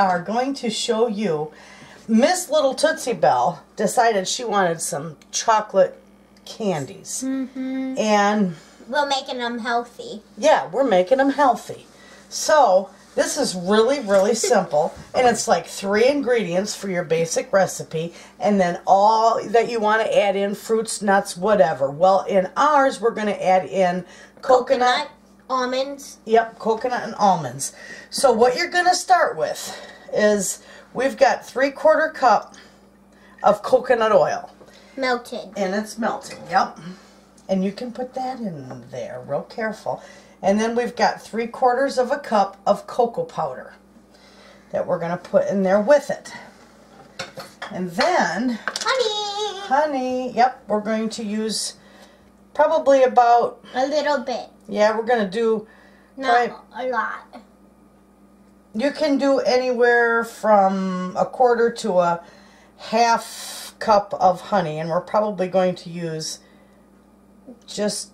are going to show you, Miss Little Tootsie Bell decided she wanted some chocolate candies. And we're making them healthy. Yeah, we're making them healthy. So this is really, really simple. And it's like 3 ingredients for your basic recipe. And then all that you want to add in, fruits, nuts, whatever. Well, in ours, we're going to add in coconut. Almonds. Yep, coconut and almonds. So what you're going to start with is we've got 3/4 cup of coconut oil. Melted. And it's melting, yep. And you can put that in there, real careful. And then we've got 3/4 cup of cocoa powder that we're going to put in there with it. And then, honey, yep, we're going to use probably about a little bit. Yeah, we're going to do not a lot. You can do anywhere from 1/4 to a 1/2 cup of honey, and we're probably going to use just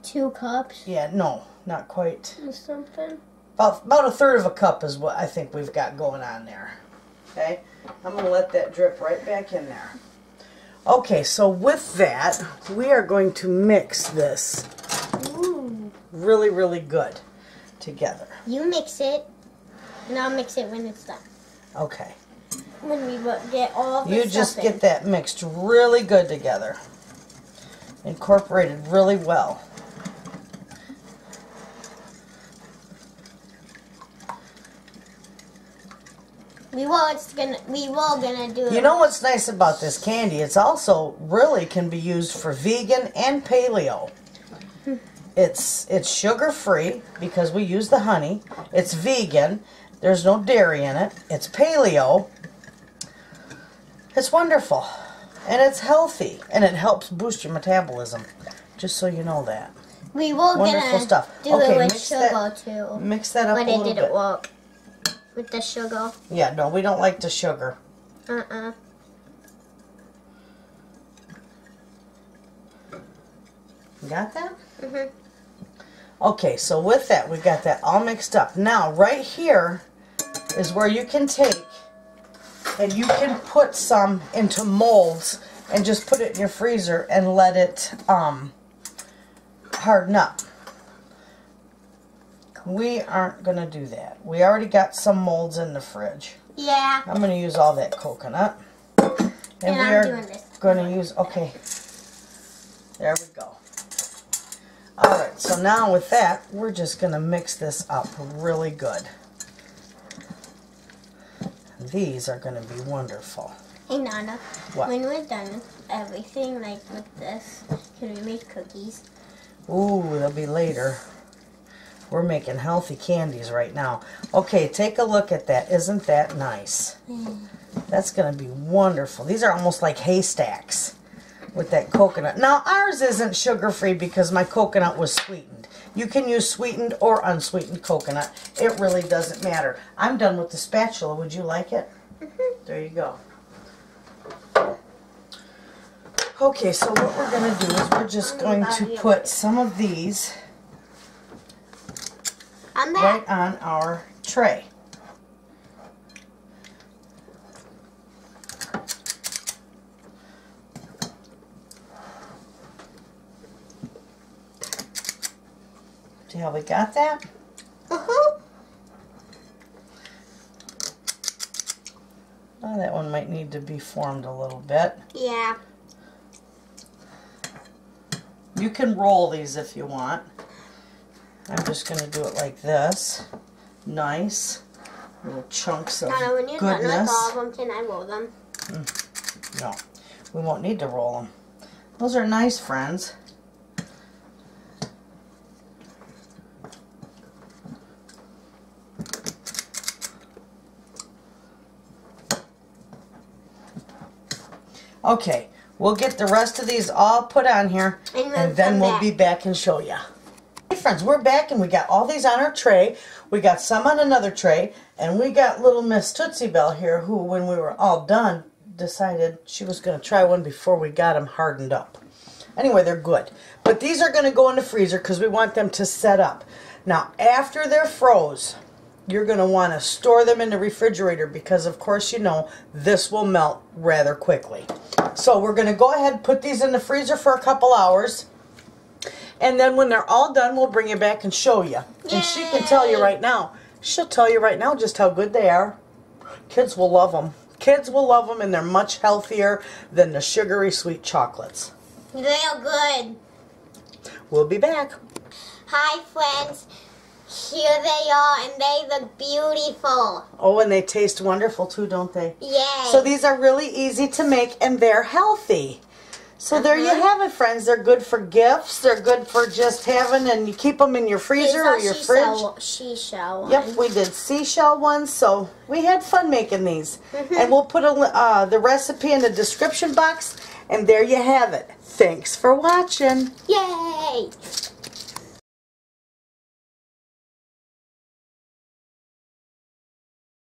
2 cups. Yeah, no, not quite. Something. About 1/3 cup is what I think we've got going on there. Okay, I'm going to let that drip right back in there. Okay, so with that, we are going to mix this really, really good together. You mix it, and I'll mix it when it's done. Okay. When we get all the You just get that mixed really good together. Incorporated really well. We will gonna do it. You know what's nice about this candy? It's also really can be used for vegan and paleo. It's sugar free because we use the honey. It's vegan. There's no dairy in it. It's paleo. It's wonderful. And it's healthy. And it helps boost your metabolism. Just so you know that. We will wonderful stuff. Do it with sugar too. Mix that up a little bit. But it didn't work with the sugar. Yeah, no, we don't like the sugar. Got that? Okay, so with that, we got that all mixed up. Now, right here is where you can take and you can put some into molds and just put it in your freezer and let it harden up. We aren't going to do that. We already got some molds in the fridge. Yeah. I'm going to use all that coconut. And we are going to use, okay, there we go. Alright, so now with that, we're just going to mix this up really good. These are going to be wonderful. Hey Nana, what? When we're done with everything, like with this, can we make cookies? Ooh, they'll be later. We're making healthy candies right now. Okay, take a look at that. Isn't that nice? That's going to be wonderful. These are almost like haystacks with that coconut. Now, ours isn't sugar-free because my coconut was sweetened. You can use sweetened or unsweetened coconut. It really doesn't matter. I'm done with the spatula. Would you like it? There you go. Okay, so what we're going to do is we're just going to put some of these right on our tray. See how we got that? Oh, that one might need to be formed a little bit. Yeah. You can roll these if you want. I'm just going to do it like this. Nice. Little chunks of Nana, when you're goodness. done with all of them, can I roll them? No. We won't need to roll them. Those are nice, friends. Okay, we'll get the rest of these all put on here, and then we'll be back and show you. Hey friends, we're back and we got all these on our tray. We got some on another tray, and we got little Miss Tootsie Bell here who, when we were all done, decided she was going to try one before we got them hardened up. Anyway, they're good. But these are going to go in the freezer because we want them to set up. Now, after they're froze, you're going to want to store them in the refrigerator because, of course, you know, this will melt rather quickly. So we're going to go ahead and put these in the freezer for a couple hours. And then when they're all done, we'll bring you back and show you. And she can tell you right now. She'll tell you right now just how good they are. Kids will love them. Kids will love them, and they're much healthier than the sugary sweet chocolates. They're good. We'll be back. Hi, friends. Here they are, and they look beautiful. Oh, and they taste wonderful too, don't they? Yay. So these are really easy to make, and they're healthy. So there you have it, friends. They're good for gifts. They're good for just having, and you keep them in your freezer or your fridge. Seashell ones. Yep, we did seashell ones, so we had fun making these. And we'll put the recipe in the description box, and there you have it. Thanks for watching. Yay!